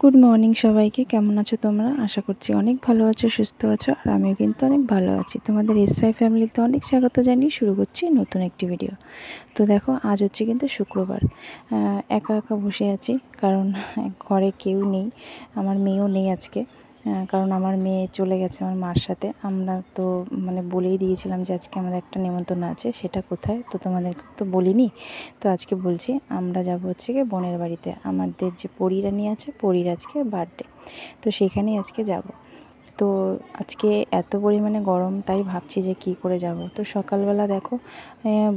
Good morning সবাইকে। কেমন আছো তোমরা? আশা করছি অনেক ভালো আছো, সুস্থ আছো। আর আমিও কিন্তু অনেক ভালো আছি। তোমাদের এসআই ফ্যামিলিতে অনেক স্বাগত জানিয়ে শুরু করছি নতুন একটি ভিডিও। তো দেখো, আজ হচ্ছে কিন্তু শুক্রবার। একা একা বসে আছি, কারণ ঘরে কেউ নেই। আমার মেয়েও নেই আজকে, কারণ আমার মেয়ে চলে গেছে আমার মার সাথে। আমরা তো বলেই দিয়েছিলাম যে আজকে আমাদের একটা নেমন্তন্ন আছে, সেটা কোথায় তো তোমাদের তো বলিনি। তো আজকে বলছি, আমরা যাব হচ্ছে গিয়ে বোনের বাড়িতে। আমাদের যে পরীরানী আছে, পরীর আজকে বার্থডে, তো সেখানেই আজকে যাব। তো আজকে এত পরিমাণে গরম, তাই ভাবছি যে কি করে যাব। তো সকালবেলা দেখো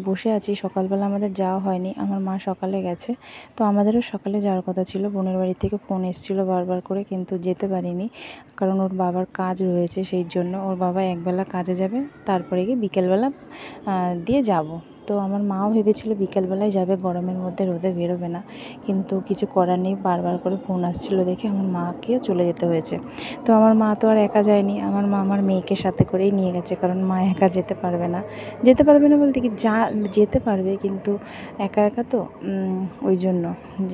বসে আছি। সকালবেলা আমাদের যাওয়া হয়নি, আমার মা সকালে গেছে। তো আমাদেরও সকালে যাওয়ার কথা ছিল। বোনের বাড়ি থেকে ফোন এসেছিলো বারবার করে, কিন্তু যেতে পারিনি, কারণ ওর বাবার কাজ রয়েছে। সেই জন্য ওর বাবা একবেলা কাজে যাবে, তারপরে গিয়ে বিকেলবেলা দিয়ে যাব। তো আমার মাও ভেবেছিল বিকেলবেলায় যাবে, গরমের মধ্যে রোদে বেরোবে না, কিন্তু কিছু করার নেই। বারবার করে ফোন আসছিলো দেখে আমার মাকেও চলে যেতে হয়েছে। তো আমার মা তো আর একা যায়নি, আমার মা আমার মেয়েকে সাথে করেই নিয়ে গেছে, কারণ মা একা যেতে পারবে না। যেতে পারবে না বলতে কি, যেতে পারবে, কিন্তু একা একা তো ওই জন্য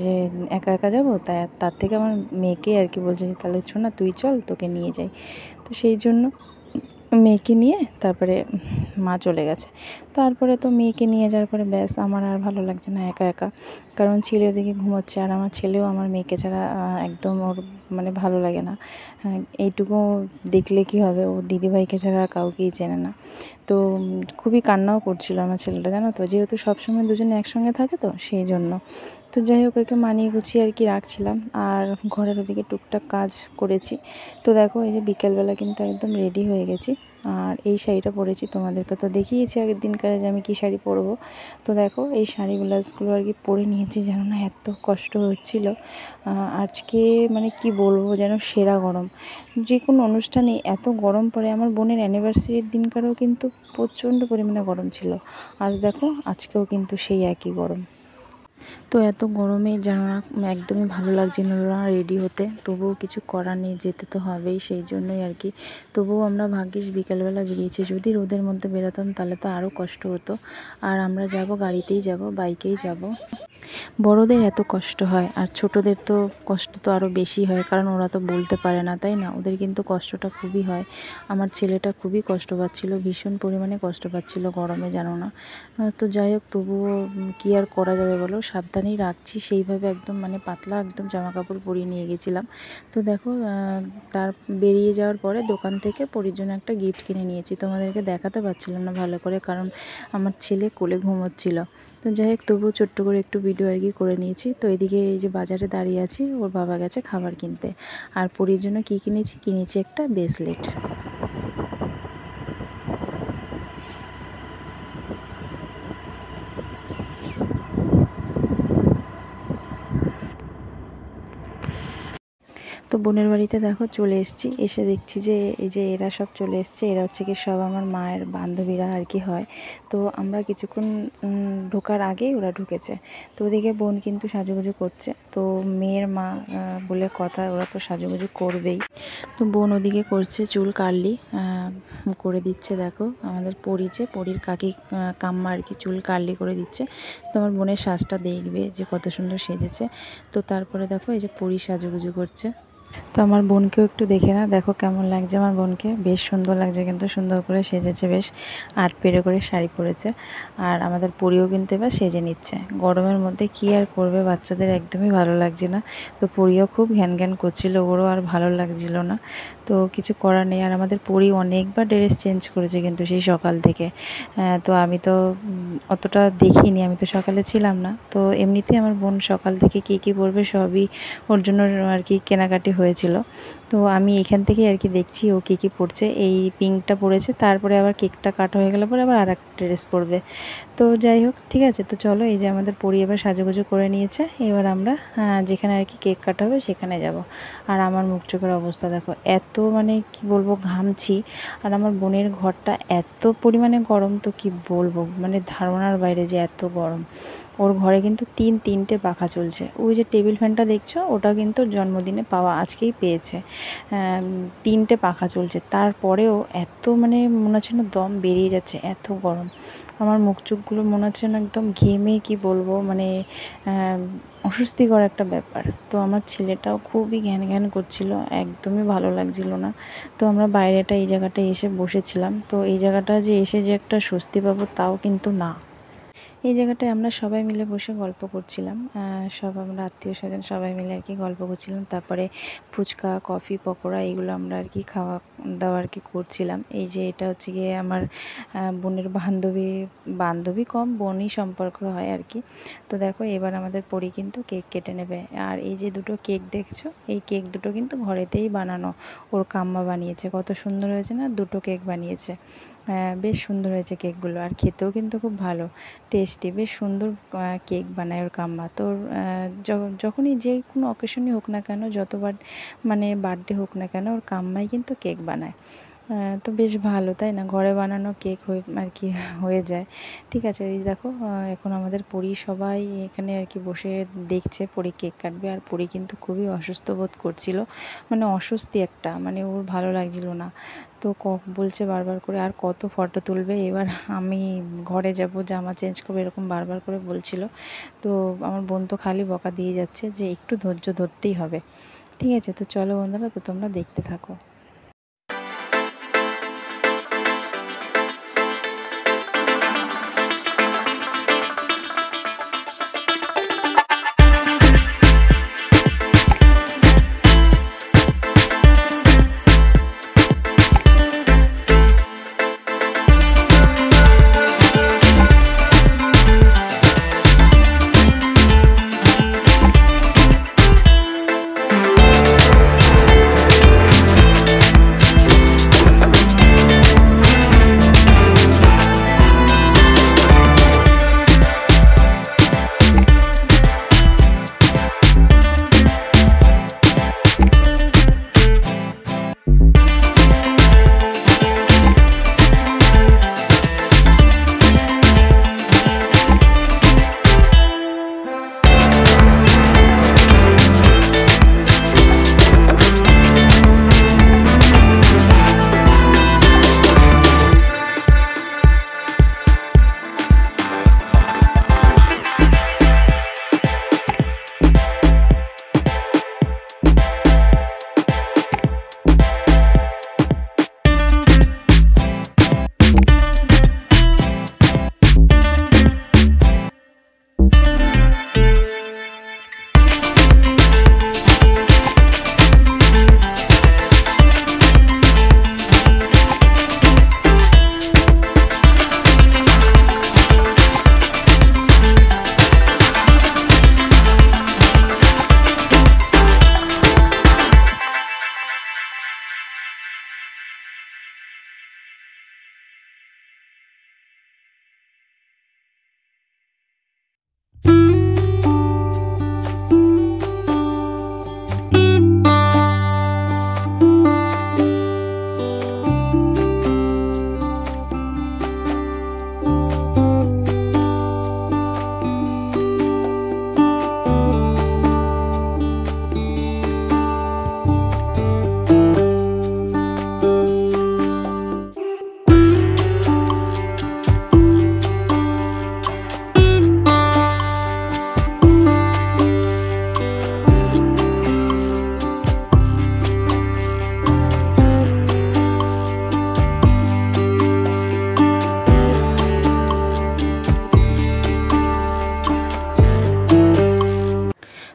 যে একা একা যাবো, তার থেকে আমার মেয়েকে আর কি বলছে যে তাহলে না তুই চল, তোকে নিয়ে যাই। তো সেই জন্য মেয়েকে নিয়ে তারপরে মা চলে গেছে। তারপরে তো মেয়েকে নিয়ে যাওয়ার পরে ব্যাস, আমার আর ভালো লাগছে না একা একা, কারণ ছেলে ওদিকে ঘুমোচ্ছে। আর আমার ছেলেও আমার মেয়েকে ছাড়া একদম ওর ভালো লাগে না। এইটুকু দেখলে কি হবে, ও দিদিভাইকে ছাড়া আর কাউকেই চেনে না। তো খুবই কান্নাও করছিল আমার ছেলেটা, জানো তো, যেহেতু সবসময় দুজনে একসঙ্গে থাকে, তো সেই জন্য। তো যাই হোক, ওকে মানিয়ে গুছিয়ে আর কি রাখছিলাম, আর ঘরের ওদিকে টুকটাক কাজ করেছি। তো দেখো, এই যে বিকেলবেলা কিন্তু একদম রেডি হয়ে গেছি। আর এই শাড়িটা পরেছি, তোমাদেরকে তো দেখিয়েছি আগের দিনকারে যে আমি কী শাড়ি পরবো। তো দেখো, এই শাড়ি ব্লাউজগুলো আর কি পরে নিয়েছি। যেন না এত কষ্ট হচ্ছিল আজকে, কি বলবো, যেন সেরা গরম। যে কোনো অনুষ্ঠানে এত গরম পড়ে। আমার বোনের অ্যানিভার্সারির দিনকারেও কিন্তু প্রচণ্ড পরিমাণে গরম ছিল, আর দেখো আজকেও কিন্তু সেই একই গরম। তো এত গরমে জানো না, একদমই ভালো লাগছিল না রেডি হতে। তবুও কিছু করার নেই, যেতে তো হবেই, সেই জন্যই আর কি। তবুও আমরা ভাগ্যিস বিকেলবেলা বেরিয়েছি। যদি রোদের মধ্যে বেরোতাম তাহলে তো আরও কষ্ট হতো। আর আমরা যাব গাড়িতেই, যাব বাইকেই যাব। বড়দের এত কষ্ট হয়, আর ছোটদের তো কষ্ট তো আরও বেশি হয়, কারণ ওরা তো বলতে পারে না, তাই না? ওদের কিন্তু কষ্টটা খুবই হয়। আমার ছেলেটা খুবই কষ্ট পাচ্ছিল, ভীষণ পরিমাণে কষ্ট পাচ্ছিল গরমে, জানো না। তো যাই হোক, তবুও কী আর করা যাবে বলো, সাবধানেই রাখছি। সেইভাবে একদম পাতলা একদম জামা কাপড় পরিয়ে নিয়ে গেছিলাম। তো দেখো, তার বেরিয়ে যাওয়ার পরে দোকান থেকে পরির জন্য একটা গিফট কিনে নিয়েছি। তোমাদেরকে দেখাতে পারছিলাম না ভালো করে, কারণ আমার ছেলে কোলে ঘুমোচ্ছিল। তো যাই হোক, তবুও ছোট্ট করে একটু ভিডিও আর কি করে নিয়েছি। তো এদিকে এই যে বাজারে দাঁড়িয়ে আছি, ওর বাবা গেছে খাবার কিনতে। আর পরির জন্য কী কিনেছি একটা ব্রেসলেট। তো বোনের বাড়িতে দেখো চলে এসেছি, এসে দেখছি যে এই যে এরা সব চলে এসছে। এরা হচ্ছে কি সব আমার মায়ের বান্ধবীরা আর কি হয়। তো আমরা কিছুক্ষণ ঢোকার আগেই ওরা ঢুকেছে। তো ওদিকে বোন কিন্তু সাজুগুজু করছে। তো মেয়ের মা বলে কথা, ওরা তো সাজুগুজু করবেই। তো বোন ওদিকে করছে চুল কার্লি করে দিচ্ছে। দেখো, আমাদের পরীর কাকি কাম্মা আর কি চুল কার্লি করে দিচ্ছে। তো আমার বোনের সাজটা দেখবে যে কত সুন্দর সেজেছে। তো তারপরে দেখো, এই যে পরী সাজুগুজু করছে। তো আমার বোনকেও একটু দেখে না, দেখো কেমন লাগছে আমার বোনকে। বেশ সুন্দর লাগছে, কিন্তু সুন্দর করে সেজেছে, বেশ আট পেরে করে শাড়ি পরেছে। আর আমাদের পরীও কিন্তু এবার সেজে নিচ্ছে। গরমের মধ্যে কি আর করবে, বাচ্চাদের একদমই ভালো লাগছে না। তো পরীও খুব ঘ্যান ঘ্যান করছিল, ওরও আর ভালো লাগছিল না। তো কিছু করার নেই। আর আমাদের পরী অনেকবার ড্রেস চেঞ্জ করেছে কিন্তু সেই সকাল থেকে। তো আমি তো অতটা দেখিনি, আমি তো সকালে ছিলাম না। তো এমনিতেই আমার বোন সকাল থেকে কী পরবে সবই ওর জন্য আর কি কেনাকাটি হয়েছিল। তো আমি এখান থেকে আর কি দেখছি ও কী পরছে। এই পিঙ্কটা পরেছে, তারপরে আবার কেকটা কাটা হয়ে গেলে পরে আবার আর একটা ড্রেস পরবে। তো যাই হোক, ঠিক আছে। তো চলো, এই যে আমাদের পরী এবার সাজুগুজু করে নিয়েছে। এবার আমরা যেখানে আর কি কেক কাটা হবে সেখানে যাব। আর আমার মুখ চোখের অবস্থা দেখো, এত কি বলবো, ঘামছি। আর আমার বোনের ঘরটা এত পরিমাণে গরম, তো কি বলবো, ধারণার বাইরে যে এত গরম। ওর ঘরে কিন্তু তিনটে পাখা চলছে। ওই যে টেবিল ফ্যানটা দেখছো, ওটা কিন্তু জন্মদিনে পাওয়া, আজকেই পেয়েছে। 3টে পাখা চলছে, তারপরেও এত মানে মনে হচ্ছে না দম বেরিয়ে যাচ্ছে, এত গরম। আমার মুখ চোখগুলো মনে হচ্ছে না একদম ঘেমে, কি বলবো, মানে অস্বস্তিকর একটা ব্যাপার। তো আমার ছেলেটাও খুবই ঘ্যান ঘ্যান করছিল, একদমই ভালো লাগছিল না। তো আমরা বাইরেটা এই জায়গাটায় এসে বসেছিলাম। তো এই জায়গাটা যে এসে যে একটা স্বস্তি পাবো তাও কিন্তু না। এই জায়গাটায় আমরা সবাই মিলে বসে গল্প করছিলাম, সব আমরা আত্মীয় স্বজন সবাই মিলে আর কি গল্প করছিলাম। তারপরে ফুচকা, কফি, পকোড়া এগুলো আমরা আর কি খাওয়া দাওয়া আর কি করছিলাম। এই যে এটা হচ্ছে গিয়ে আমার বোনের বান্ধবী, বান্ধবী কম বোনই সম্পর্ক হয় আর কি। তো দেখো এবার আমাদের পরি কিন্তু কেক কেটে নেবে। আর এই যে দুটো কেক দেখছো, এই কেক দুটো কিন্তু ঘরেতেই বানানো, ওর কাম্মা বানিয়েছে। কত সুন্দর হয়েছে না, দুটো কেক বানিয়েছে। বেশ সুন্দর হয়েছে কেকগুলো, আর খেতেও কিন্তু খুব ভালো টেস্টি, বেশ সুন্দর কেক বানায় ওর কাম্মা। তো যখনই যে কোনো অকেশনই হোক না কেন, যতবার মানে বার্থডে হোক না কেন, ওর কাম্মাই কিন্তু কেক বানায়। তো বেশ ভালো, তাই না? ঘরে বানানো কেক হয়ে আর কি হয়ে যায়। ঠিক আছে, এই দেখো এখন আমাদের পরি সবাই এখানে আর কি বসে দেখছে পরি কেক কাটবে। আর পরি কিন্তু খুবই অসুস্থ বোধ করছিল, মানে অস্বস্তি একটা, মানে ওর ভালো লাগছিল না। তো বলছে বারবার করে আর কত ফটো তুলবে, এবার আমি ঘরে যাব, জামা চেঞ্জ করবো, এরকম বারবার করে বলছিল। তো আমার বোন তো খালি বকা দিয়ে যাচ্ছে যে একটু ধৈর্য ধরতেই হবে। ঠিক আছে, তো চলো বন্ধুরা, তো তোমরা দেখতে থাকো।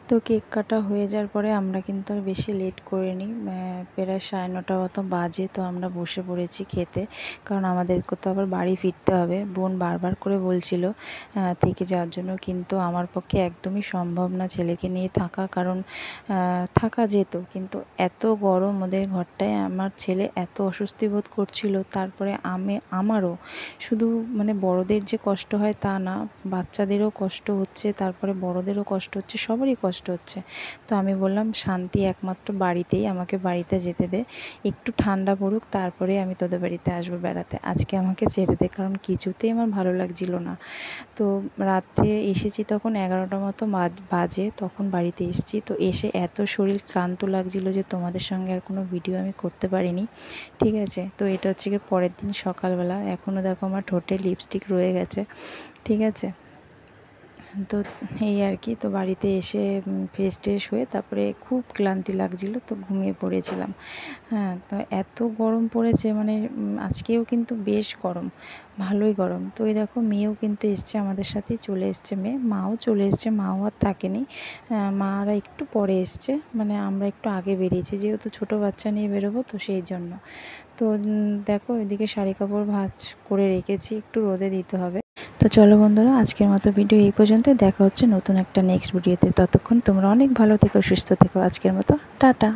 তো কেক কাটা হয়ে যাওয়ার পরে আমরা কিন্তু আর বেশি লেট করিনি, প্রায় 9:30 মতো বাজে। তো আমরা বসে পড়েছি খেতে, কারণ আমাদেরকে তো আবার বাড়ি ফিরতে হবে। বোন বারবার করে বলছিল থেকে যাওয়ার জন্য, কিন্তু আমার পক্ষে একদমই সম্ভব না ছেলেকে নিয়ে থাকা, কারণ থাকা যেত, কিন্তু এত গরম ওদের ঘরটায়, আমার ছেলে এত অস্বস্তি বোধ করছিল। তারপরে আমারও শুধু মানে বড়দের যে কষ্ট হয় তা না, বাচ্চাদেরও কষ্ট হচ্ছে, তারপরে বড়দেরও কষ্ট হচ্ছে, সবারই কষ্ট হচ্ছে। হচ্ছে। তো আমি বললাম শান্তি একমাত্র বাড়িতেই, আমাকে বাড়িতে যেতে দে, একটু ঠান্ডা পড়ুক তারপরে আমি তোদের বাড়িতে আসবো বেড়াতে, আজকে আমাকে ছেড়ে দে, কারণ কিছুতেই আমার ভালো লাগছিল না। তো রাত্রে এসেছি তখন 11টার মতো বাজে, তখন বাড়িতে এসেছি। তো এসে এত শরীর ক্লান্ত লাগছিল যে তোমাদের সঙ্গে আর কোনো ভিডিও আমি করতে পারিনি, ঠিক আছে। তো এটা হচ্ছে গিয়ে পরের দিন সকালবেলা, এখনও দেখো আমার ঠোঁটে লিপস্টিক রয়ে গেছে, ঠিক আছে। তো এই আর কি। তো বাড়িতে এসে ফ্রেশ ট্রেশ হয়ে তারপরে খুব ক্লান্তি লাগছিল, তো ঘুমিয়ে পড়েছিলাম। হ্যাঁ, তো এত গরম পড়েছে, মানে আজকেও কিন্তু বেশ গরম, ভালোই গরম। তো এই দেখো মেয়েও কিন্তু এসছে, আমাদের সাথেই চলে এসছে মেয়ে, মাও চলে এসছে, মাও আর থাকেনি, মারা একটু পরে এসছে, মানে আমরা একটু আগে বেরিয়েছি যেহেতু ছোটো বাচ্চা নিয়ে বেরোবো, তো সেই জন্য। তো দেখো এদিকে শাড়ি কাপড় ভাঁজ করে রেখেছি, একটু রোদে দিতে হবে। তো চলো বন্ধুরা, আজকের মতো ভিডিও এই পর্যন্ত, দেখা হচ্ছে নতুন একটা নেক্সট ভিডিওতে। ততক্ষণ তোমরা অনেক ভালো থেকো, সুস্থ থেকো। আজকের মতো টাটা।